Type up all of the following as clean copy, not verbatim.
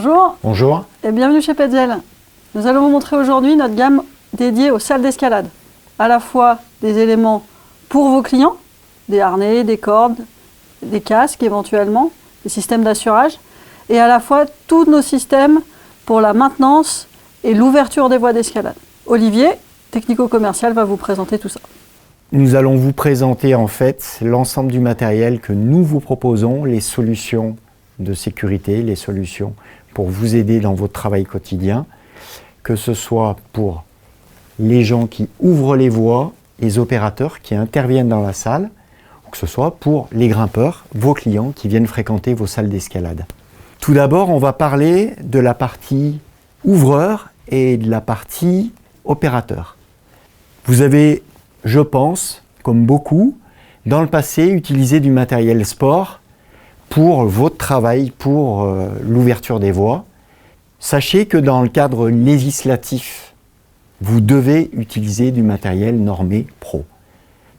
Bonjour. Bonjour. Et bienvenue chez Petzl. Nous allons vous montrer aujourd'hui notre gamme dédiée aux salles d'escalade. À la fois des éléments pour vos clients, des harnais, des cordes, des casques éventuellement, des systèmes d'assurage, et à la fois tous nos systèmes pour la maintenance et l'ouverture des voies d'escalade. Olivier, technico-commercial, va vous présenter tout ça. Nous allons vous présenter en fait l'ensemble du matériel que nous vous proposons, les solutions de sécurité, les solutions pour vous aider dans votre travail quotidien, que ce soit pour les gens qui ouvrent les voies, les opérateurs qui interviennent dans la salle, ou que ce soit pour les grimpeurs, vos clients qui viennent fréquenter vos salles d'escalade. Tout d'abord, on va parler de la partie ouvreur et de la partie opérateur. Vous avez, je pense, comme beaucoup, dans le passé, utilisé du matériel sport pour votre travail, pour l'ouverture des voies. Sachez que dans le cadre législatif, vous devez utiliser du matériel normé pro.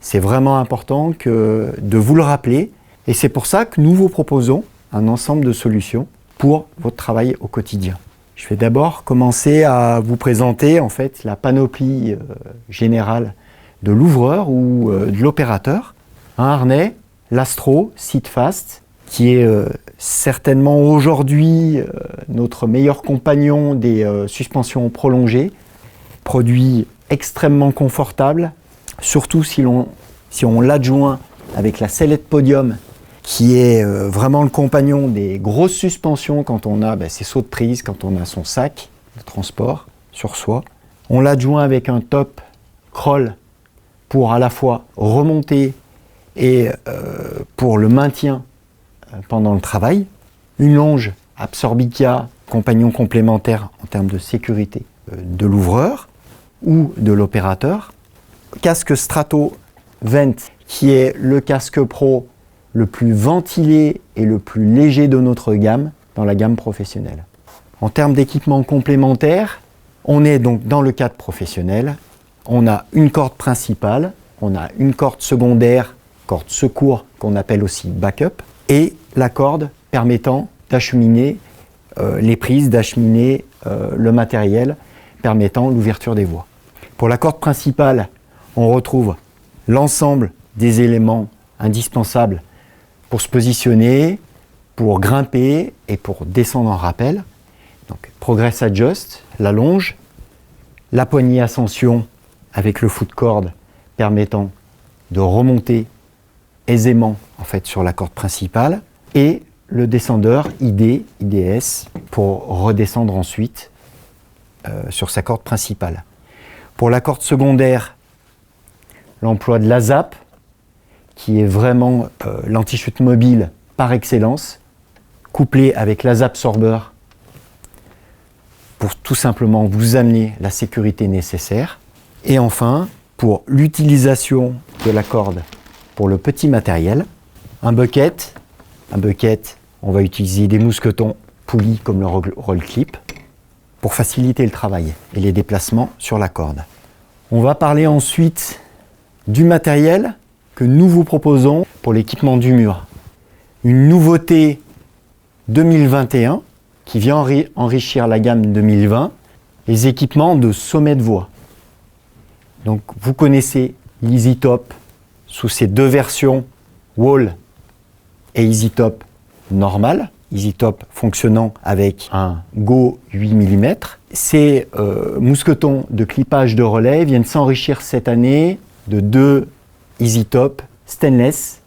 C'est vraiment important de vous le rappeler et c'est pour ça que nous vous proposons un ensemble de solutions pour votre travail au quotidien. Je vais d'abord commencer à vous présenter en fait la panoplie générale de l'ouvreur ou de l'opérateur. Un harnais, l'Astro Seatfast, qui est certainement aujourd'hui notre meilleur compagnon des suspensions prolongées. Produit extrêmement confortable, surtout si on l'adjoint avec la sellette Podium, qui est vraiment le compagnon des grosses suspensions quand on a ses sauts de prise, quand on a son sac de transport sur soi. On l'adjoint avec un top crawl pour à la fois remonter et pour le maintien pendant le travail. Une longe Absorbica, compagnon complémentaire en termes de sécurité de l'ouvreur ou de l'opérateur. Casque Strato Vent, qui est le casque pro le plus ventilé et le plus léger de notre gamme, dans la gamme professionnelle. En termes d'équipement complémentaire, on est donc dans le cadre professionnel. On a une corde principale, on a une corde secondaire, corde secours qu'on appelle aussi backup, et la corde permettant d'acheminer les prises, d'acheminer le matériel, permettant l'ouverture des voies. Pour la corde principale, on retrouve l'ensemble des éléments indispensables pour se positionner, pour grimper et pour descendre en rappel. Donc, Progress Adjust, la longe, la poignée ascension avec le foot cord permettant de remonter aisément en fait, sur la corde principale, et le descendeur IDS pour redescendre ensuite sur sa corde principale. Pour la corde secondaire, l'emploi de l'ASAP, qui est vraiment l'anti-chute mobile par excellence, couplé avec l'ASAPsorber pour tout simplement vous amener la sécurité nécessaire. Et enfin, pour l'utilisation de la corde pour le petit matériel, un bucket, on va utiliser des mousquetons poulies comme le roll clip pour faciliter le travail et les déplacements sur la corde. On va parler ensuite du matériel que nous vous proposons pour l'équipement du mur. Une nouveauté 2021 qui vient enrichir la gamme 2020, les équipements de sommet de voie. Donc vous connaissez l'EasyTop sous ses deux versions Wall et EasyTop normal. EasyTop fonctionnant avec un Go 8 mm. Ces mousquetons de clipage de relais viennent s'enrichir cette année de deux EasyTop stainless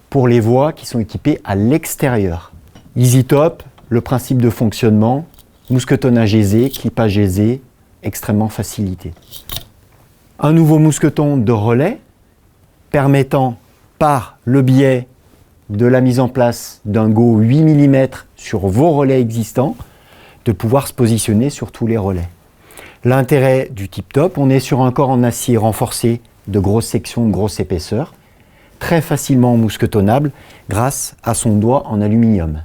pour les voies qui sont équipées à l'extérieur. EasyTop, le principe de fonctionnement, mousquetonnage aisé, clipage aisé, extrêmement facilité. Un nouveau mousqueton de relais permettant par le biais de la mise en place d'un Go 8 mm sur vos relais existants de pouvoir se positionner sur tous les relais. L'intérêt du Tip Top, on est sur un corps en acier renforcé de grosse section, de grosse épaisseur, très facilement mousquetonnable grâce à son doigt en aluminium.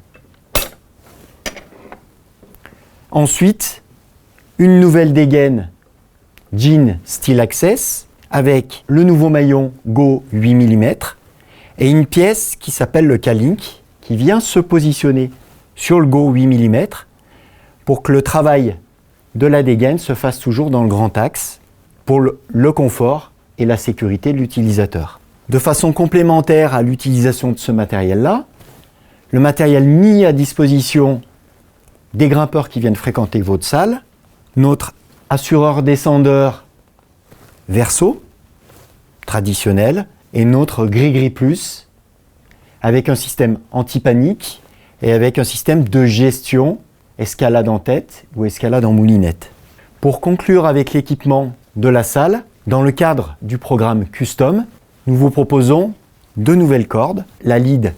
Ensuite, une nouvelle dégaine Jean Steel Access avec le nouveau maillon Go 8 mm et une pièce qui s'appelle le K-Link qui vient se positionner sur le Go 8 mm pour que le travail de la dégaine se fasse toujours dans le grand axe pour le confort et la sécurité de l'utilisateur. De façon complémentaire à l'utilisation de ce matériel-là, le matériel mis à disposition des grimpeurs qui viennent fréquenter votre salle, notre assureur-descendeur Verso, traditionnel, et notre Gris-Gris Plus, avec un système anti-panique et avec un système de gestion escalade en tête ou escalade en moulinette. Pour conclure avec l'équipement de la salle, dans le cadre du programme Custom, nous vous proposons 2 nouvelles cordes, la lead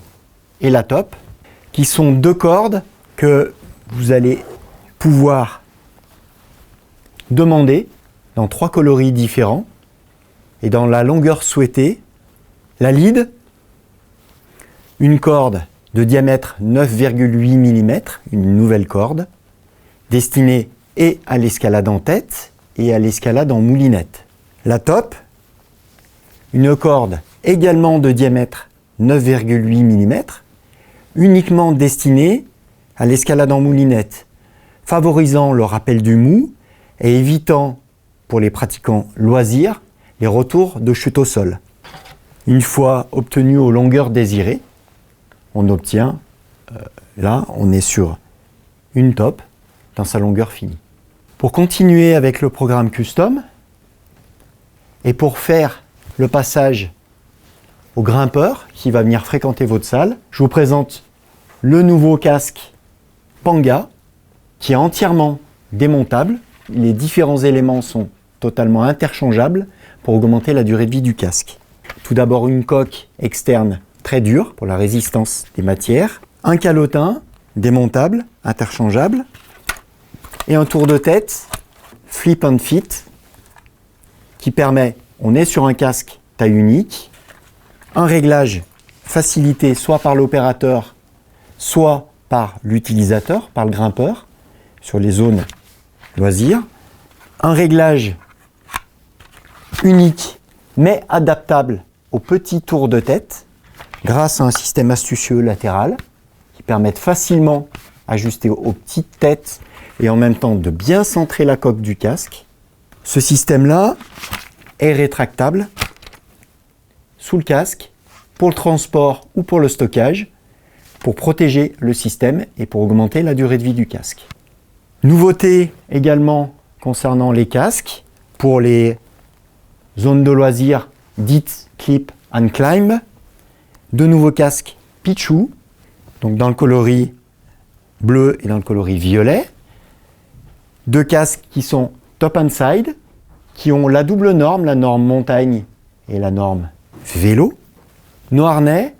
et la top, qui sont 2 cordes que vous allez pouvoir demander dans 3 coloris différents et dans la longueur souhaitée. La lead, une corde de diamètre 9,8 mm, une nouvelle corde, destinée et à l'escalade en tête et à l'escalade en moulinette. La top, une corde également de diamètre 9,8 mm, uniquement destinée à l'escalade en moulinette, favorisant le rappel du mou et évitant pour les pratiquants loisirs les retours de chute au sol. Une fois obtenu aux longueurs désirées, on obtient, là on est sur une top dans sa longueur finie. Pour continuer avec le programme Custom et pour faire le passage au grimpeur qui va venir fréquenter votre salle, je vous présente le nouveau casque Panga qui est entièrement démontable. Les différents éléments sont totalement interchangeables pour augmenter la durée de vie du casque. Tout d'abord une coque externe très dure pour la résistance des matières, un calotin démontable, interchangeable, et un tour de tête flip and fit qui permet, on est sur un casque taille unique, un réglage facilité soit par l'opérateur, soit par l'utilisateur, par le grimpeur, sur les zones loisirs, un réglage unique mais adaptable au petit tour de tête grâce à un système astucieux latéral qui permet de facilement ajuster aux petites têtes et en même temps de bien centrer la coque du casque. Ce système-là est rétractable sous le casque pour le transport ou pour le stockage pour protéger le système et pour augmenter la durée de vie du casque. Nouveauté également concernant les casques pour les zones de loisirs dites clip and climb, 2 nouveaux casques Pichou, donc dans le coloris bleu et dans le coloris violet, 2 casques qui sont top and side, qui ont la double norme, la norme montagne et la norme vélo. Nos harnais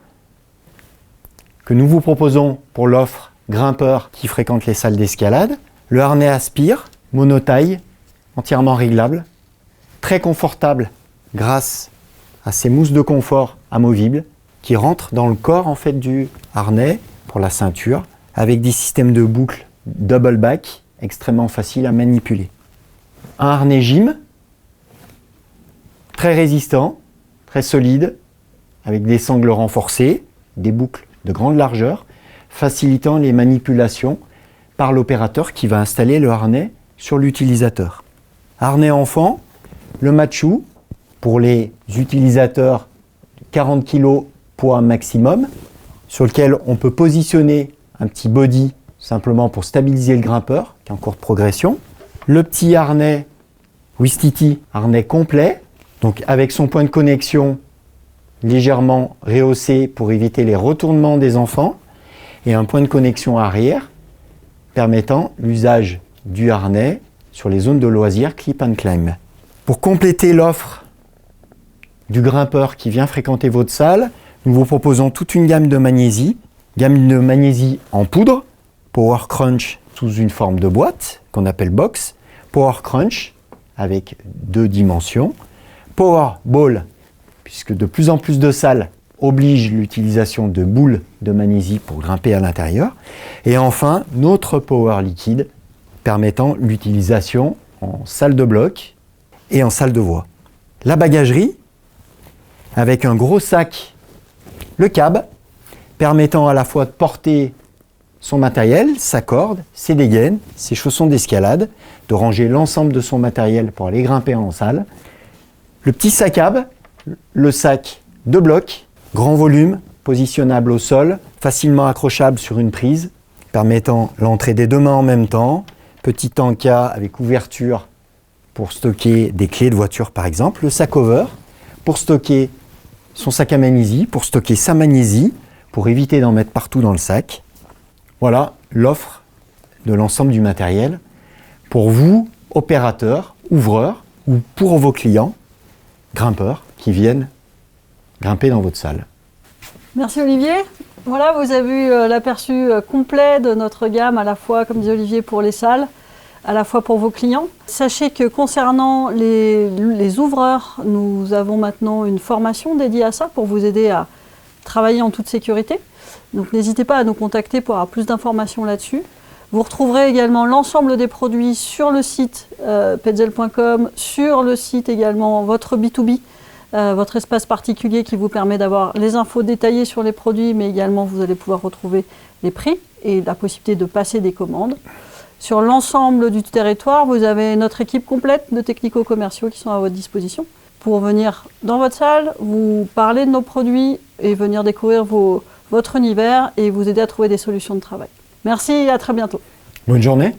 que nous vous proposons pour l'offre grimpeur qui fréquente les salles d'escalade. Le harnais Aspire, monotaille, entièrement réglable, très confortable grâce à ces mousses de confort amovibles qui rentrent dans le corps en fait du harnais pour la ceinture avec des systèmes de boucles double back extrêmement faciles à manipuler. Un harnais gym très résistant, très solide avec des sangles renforcées, des boucles de grande largeur facilitant les manipulations par l'opérateur qui va installer le harnais sur l'utilisateur. Harnais enfant, le Machu pour les utilisateurs 40 kg poids maximum, sur lequel on peut positionner un petit body simplement pour stabiliser le grimpeur qui est en cours de progression. Le petit harnais Wistiti, harnais complet, donc avec son point de connexion légèrement rehaussé pour éviter les retournements des enfants et un point de connexion arrière permettant l'usage du harnais sur les zones de loisirs clip and climb. Pour compléter l'offre du grimpeur qui vient fréquenter votre salle, nous vous proposons toute une gamme de magnésie en poudre, Power Crunch sous une forme de boîte qu'on appelle box, Power Crunch avec 2 dimensions, Power Ball, puisque de plus en plus de salles obligent l'utilisation de boules de magnésie pour grimper à l'intérieur, et enfin notre Power Liquide permettant l'utilisation en salle de bloc et en salle de voie. La bagagerie avec un gros sac, le cab, permettant à la fois de porter son matériel, sa corde, ses dégaines, ses chaussons d'escalade, de ranger l'ensemble de son matériel pour aller grimper en salle. Le petit sac à dos, le sac de bloc, grand volume, positionnable au sol, facilement accrochable sur une prise, permettant l'entrée des 2 mains en même temps. Petit encas avec ouverture pour stocker des clés de voiture par exemple. Le sac over pour stocker son sac à magnésie, pour stocker sa magnésie, pour éviter d'en mettre partout dans le sac. Voilà l'offre de l'ensemble du matériel pour vous, opérateurs, ouvreurs, ou pour vos clients, grimpeurs, qui viennent grimper dans votre salle. Merci Olivier. Voilà, vous avez eu l'aperçu complet de notre gamme, à la fois, comme dit Olivier, pour les salles, à la fois pour vos clients. Sachez que concernant les ouvreurs, nous avons maintenant une formation dédiée à ça pour vous aider à travailler en toute sécurité. Donc n'hésitez pas à nous contacter pour avoir plus d'informations là-dessus. Vous retrouverez également l'ensemble des produits sur le site petzl.com, sur le site également votre B2B, votre espace particulier qui vous permet d'avoir les infos détaillées sur les produits, mais également vous allez pouvoir retrouver les prix et la possibilité de passer des commandes. Sur l'ensemble du territoire, vous avez notre équipe complète de technico-commerciaux qui sont à votre disposition pour venir dans votre salle, vous parler de nos produits et venir découvrir votre univers et vous aider à trouver des solutions de travail. Merci et à très bientôt. Bonne journée.